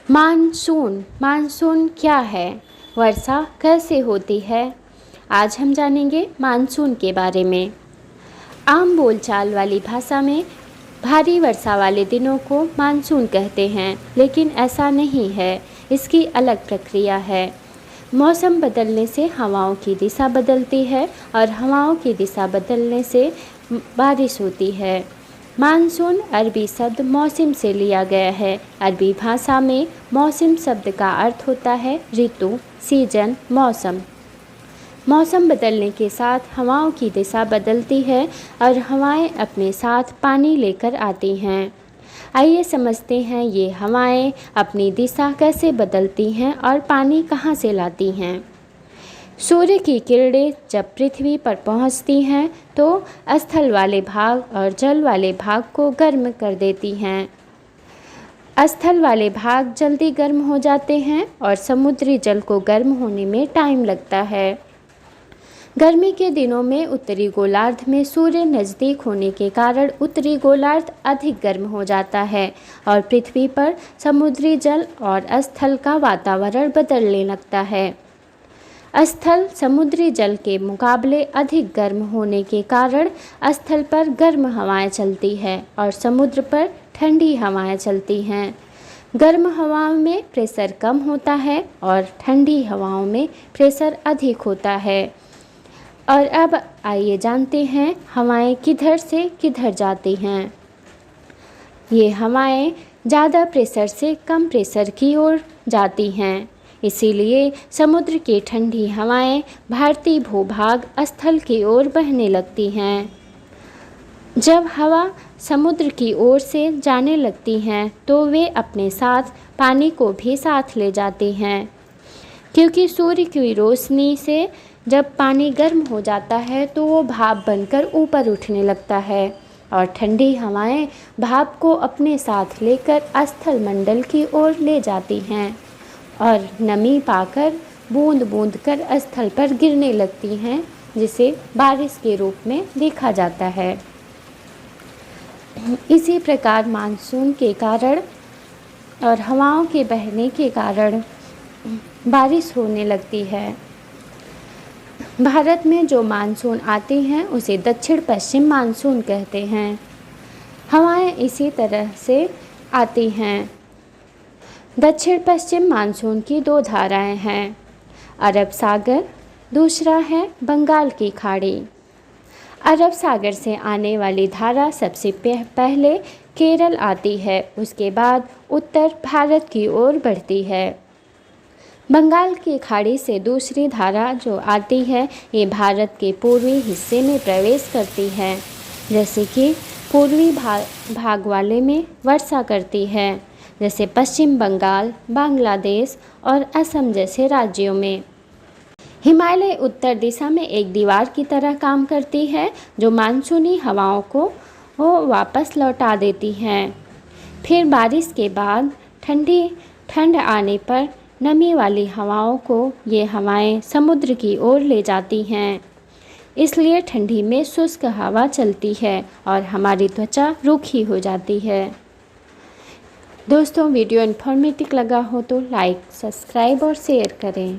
Monsoon क्या है? वर्षा कैसे होती है? आज हम जानेंगे मानसून के बारे में। आम बोलचाल वाली भाषा में भारी वर्षा वाले दिनों को मानसून कहते हैं, लेकिन ऐसा नहीं है। इसकी अलग प्रक्रिया है। मौसम बदलने से हवाओं की दिशा बदलती है और हवाओं की दिशा बदलने से बारिश होती है। मानसून अरबी शब्द मौसम से लिया गया है। अरबी भाषा में मौसम शब्द का अर्थ होता है ऋतु, सीजन, मौसम। मौसम बदलने के साथ हवाओं की दिशा बदलती है और हवाएं अपने साथ पानी लेकर आती हैं। आइए समझते हैं ये हवाएं अपनी दिशा कैसे बदलती हैं और पानी कहाँ से लाती हैं। सूर्य की किरणें जब पृथ्वी पर पहुंचती हैं तो स्थल वाले भाग और जल वाले भाग को गर्म कर देती हैं। स्थल वाले भाग जल्दी गर्म हो जाते हैं और समुद्री जल को गर्म होने में टाइम लगता है। गर्मी के दिनों में उत्तरी गोलार्ध में सूर्य नज़दीक होने के कारण उत्तरी गोलार्ध अधिक गर्म हो जाता है और पृथ्वी पर समुद्री जल और स्थल का वातावरण बदलने लगता है। स्थल समुद्री जल के मुकाबले अधिक गर्म होने के कारण स्थल पर गर्म हवाएं चलती हैं और समुद्र पर ठंडी हवाएं चलती हैं। गर्म हवाओं में प्रेशर कम होता है और ठंडी हवाओं में प्रेशर अधिक होता है। और अब आइए जानते हैं हवाएं किधर से किधर जाती हैं। ये हवाएं ज़्यादा प्रेशर से कम प्रेशर की ओर जाती हैं। इसीलिए समुद्र की ठंडी हवाएं भारतीय भूभाग स्थल की ओर बहने लगती हैं। जब हवा समुद्र की ओर से जाने लगती हैं तो वे अपने साथ पानी को भी साथ ले जाती हैं, क्योंकि सूर्य की रोशनी से जब पानी गर्म हो जाता है तो वो भाप बनकर ऊपर उठने लगता है और ठंडी हवाएं भाप को अपने साथ लेकर स्थल मंडल की ओर ले जाती हैं और नमी पाकर बूंद बूंद कर स्थल पर गिरने लगती हैं, जिसे बारिश के रूप में देखा जाता है। इसी प्रकार मानसून के कारण और हवाओं के बहने के कारण बारिश होने लगती है। भारत में जो मानसून आते हैं उसे दक्षिण पश्चिम मानसून कहते हैं। हवाएं इसी तरह से आती हैं। दक्षिण पश्चिम मानसून की दो धाराएं हैं, अरब सागर, दूसरा है बंगाल की खाड़ी। अरब सागर से आने वाली धारा सबसे पहले केरल आती है, उसके बाद उत्तर भारत की ओर बढ़ती है। बंगाल की खाड़ी से दूसरी धारा जो आती है ये भारत के पूर्वी हिस्से में प्रवेश करती है, जैसे कि पूर्वी भाग वाले में वर्षा करती है, जैसे पश्चिम बंगाल, बांग्लादेश और असम जैसे राज्यों में। हिमालय उत्तर दिशा में एक दीवार की तरह काम करती है जो मानसूनी हवाओं को वापस लौटा देती हैं। फिर बारिश के बाद ठंड आने पर नमी वाली हवाओं को ये हवाएं समुद्र की ओर ले जाती हैं। इसलिए ठंडी में शुष्क हवा चलती है और हमारी त्वचा रूखी हो जाती है। दोस्तों, वीडियो इन्फॉर्मेटिव लगा हो तो लाइक, सब्सक्राइब और शेयर करें।